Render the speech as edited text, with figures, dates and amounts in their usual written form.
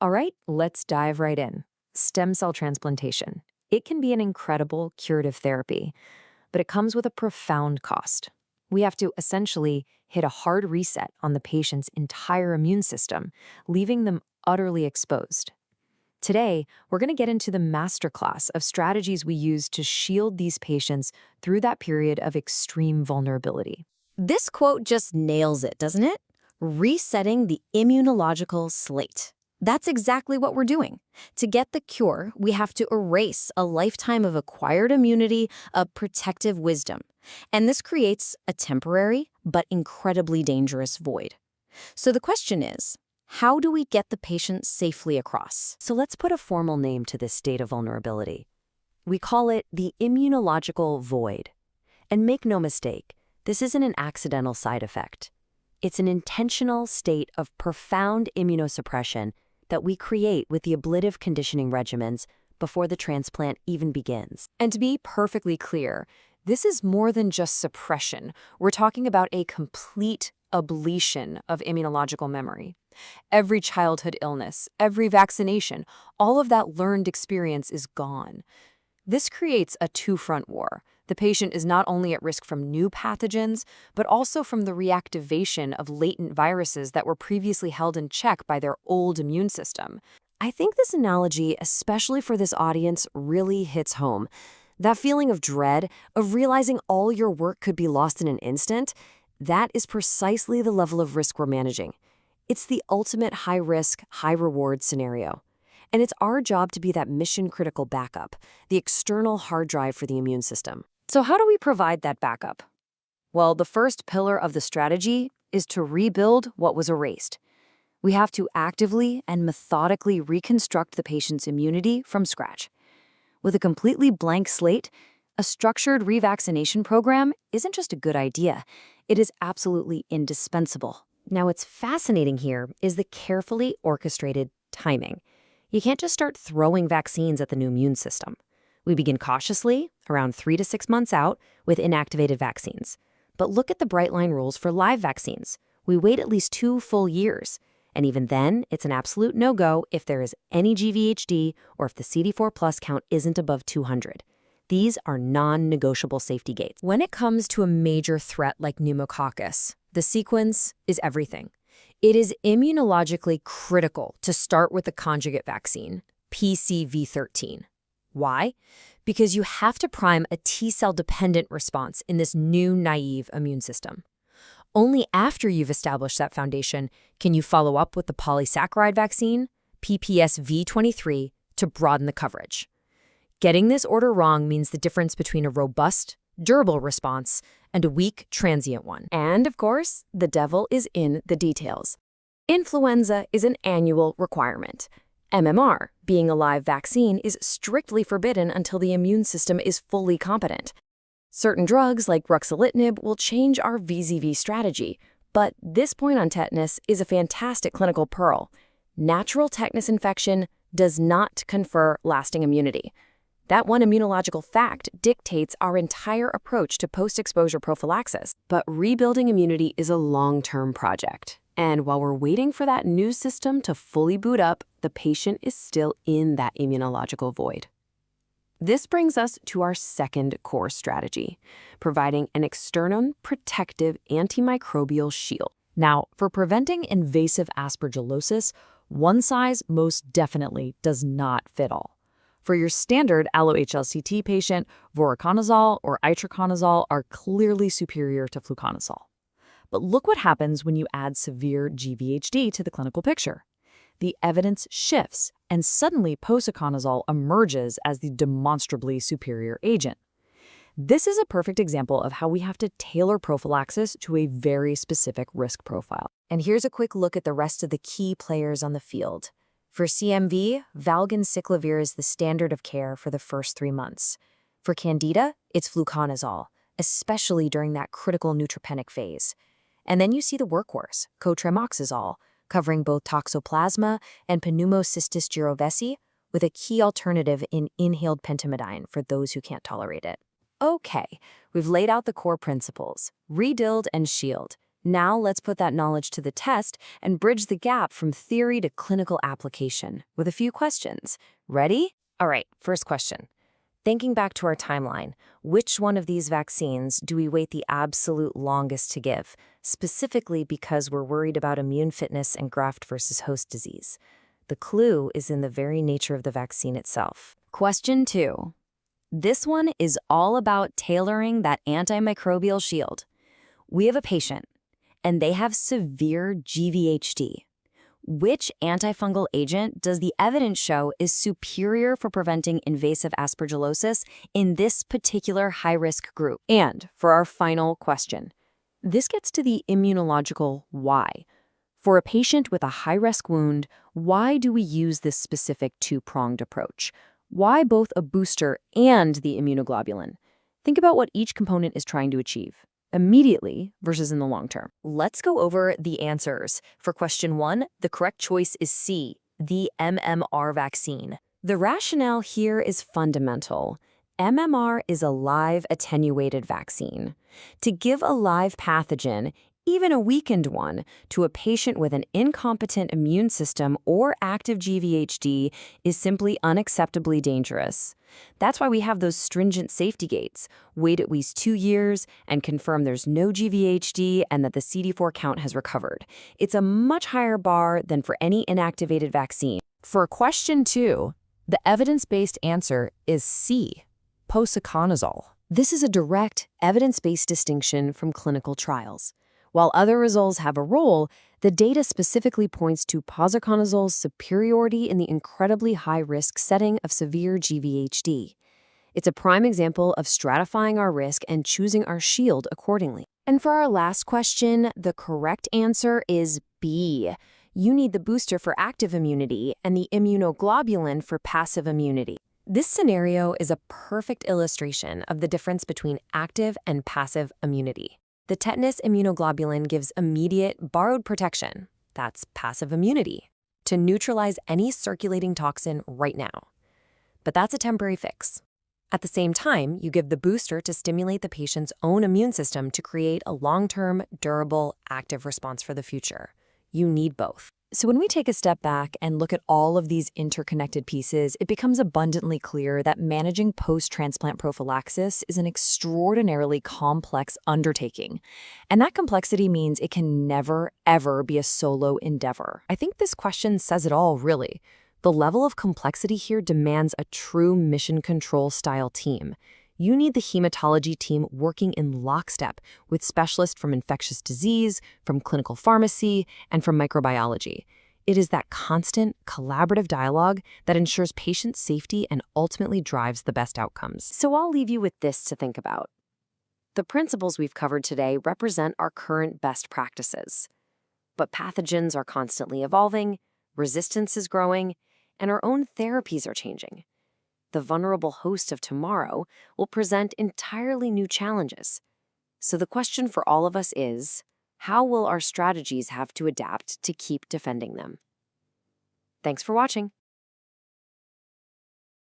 All right, let's dive right in. Stem cell transplantation. It can be an incredible curative therapy, but it comes with a profound cost. We have to essentially hit a hard reset on the patient's entire immune system, leaving them utterly exposed. Today, we're going to get into the masterclass of strategies we use to shield these patients through that period of extreme vulnerability. This quote just nails it, doesn't it? Resetting the immunological slate. That's exactly what we're doing. To get the cure, we have to erase a lifetime of acquired immunity, of protective wisdom. And this creates a temporary but incredibly dangerous void. So the question is, how do we get the patient safely across? So let's put a formal name to this state of vulnerability. We call it the immunological void. And make no mistake, this isn't an accidental side effect. It's an intentional state of profound immunosuppression that we create with the ablative conditioning regimens before the transplant even begins. And to be perfectly clear, this is more than just suppression. We're talking about a complete ablation of immunological memory. Every childhood illness, every vaccination, all of that learned experience is gone. This creates a two-front war. The patient is not only at risk from new pathogens, but also from the reactivation of latent viruses that were previously held in check by their old immune system. I think this analogy, especially for this audience, really hits home. That feeling of dread, of realizing all your work could be lost in an instant, that is precisely the level of risk we're managing. It's the ultimate high-risk, high-reward scenario. And it's our job to be that mission-critical backup, the external hard drive for the immune system. So how do we provide that backup? Well, the first pillar of the strategy is to rebuild what was erased. We have to actively and methodically reconstruct the patient's immunity from scratch. With a completely blank slate, a structured revaccination program isn't just a good idea, it is absolutely indispensable. Now, what's fascinating here is the carefully orchestrated timing. You can't just start throwing vaccines at the new immune system. We begin cautiously, around 3 to 6 months out, with inactivated vaccines. But look at the bright line rules for live vaccines. We wait at least 2 full years. And even then, it's an absolute no-go if there is any GVHD or if the CD4 plus count isn't above 200. These are non-negotiable safety gates. When it comes to a major threat like pneumococcus, the sequence is everything. It is immunologically critical to start with the conjugate vaccine, PCV13. Why? Because you have to prime a T-cell dependent response in this new naive immune system. Only after you've established that foundation can you follow up with the polysaccharide vaccine, PPSV23, to broaden the coverage. Getting this order wrong means the difference between a robust, durable response and a weak, transient one. And, of course, the devil is in the details. Influenza is an annual requirement. MMR, being a live vaccine, is strictly forbidden until the immune system is fully competent. Certain drugs, like ruxolitinib, will change our VZV strategy, but this point on tetanus is a fantastic clinical pearl. Natural tetanus infection does not confer lasting immunity. That one immunological fact dictates our entire approach to post-exposure prophylaxis. But rebuilding immunity is a long-term project. And while we're waiting for that new system to fully boot up, the patient is still in that immunological void. This brings us to our second core strategy, providing an external protective antimicrobial shield. Now, for preventing invasive aspergillosis, one size most definitely does not fit all. For your standard allo-HSCT patient, voriconazole or itraconazole are clearly superior to fluconazole. But look what happens when you add severe GVHD to the clinical picture. The evidence shifts, and suddenly Posaconazole emerges as the demonstrably superior agent. This is a perfect example of how we have to tailor prophylaxis to a very specific risk profile. And here's a quick look at the rest of the key players on the field. For CMV, valganciclovir is the standard of care for the first 3 months. For Candida, it's fluconazole, especially during that critical neutropenic phase. And then you see the workhorse, cotrimoxazole, covering both toxoplasma and pneumocystis jirovecii, with a key alternative in inhaled pentamidine for those who can't tolerate it. Okay, we've laid out the core principles, rebuild and shield. Now let's put that knowledge to the test and bridge the gap from theory to clinical application with a few questions. Ready? All right, first question. Thinking back to our timeline, which one of these vaccines do we wait the absolute longest to give, specifically because we're worried about immune fitness and graft versus host disease? The clue is in the very nature of the vaccine itself. Question 2. This one is all about tailoring that antimicrobial shield. We have a patient, and they have severe GVHD. Which antifungal agent does the evidence show is superior for preventing invasive aspergillosis in this particular high-risk group? And for our final question, this gets to the immunological why. For a patient with a high-risk wound, why do we use this specific two-pronged approach? Why both a booster and the immunoglobulin? Think about what each component is trying to achieve immediately versus in the long term. Let's go over the answers. For question 1, the correct choice is C, the MMR vaccine. The rationale here is fundamental. MMR is a live attenuated vaccine. To give a live pathogen, even a weakened one, to a patient with an incompetent immune system or active GVHD is simply unacceptably dangerous. That's why we have those stringent safety gates. Wait at least 2 years and confirm there's no GVHD and that the CD4 count has recovered. It's a much higher bar than for any inactivated vaccine. For question 2, the evidence-based answer is C, Posaconazole. This is a direct, evidence-based distinction from clinical trials. While other results have a role, the data specifically points to Posacanazole's superiority in the incredibly high-risk setting of severe GVHD. It's a prime example of stratifying our risk and choosing our shield accordingly. And for our last question, the correct answer is B. You need the booster for active immunity and the immunoglobulin for passive immunity. This scenario is a perfect illustration of the difference between active and passive immunity. The tetanus immunoglobulin gives immediate, borrowed protection, that's passive immunity, to neutralize any circulating toxin right now. But that's a temporary fix. At the same time, you give the booster to stimulate the patient's own immune system to create a long-term, durable, active response for the future. You need both. So when we take a step back and look at all of these interconnected pieces, it becomes abundantly clear that managing post-transplant prophylaxis is an extraordinarily complex undertaking. And that complexity means it can never, ever be a solo endeavor. I think this question says it all, really. The level of complexity here demands a true mission control style team. You need the hematology team working in lockstep with specialists from infectious disease, from clinical pharmacy, and from microbiology. It is that constant, collaborative dialogue that ensures patient safety and ultimately drives the best outcomes. So I'll leave you with this to think about. The principles we've covered today represent our current best practices. But pathogens are constantly evolving, resistance is growing, and our own therapies are changing. The vulnerable host of tomorrow will present entirely new challenges. So the question for all of us is, how will our strategies have to adapt to keep defending them? Thanks for watching.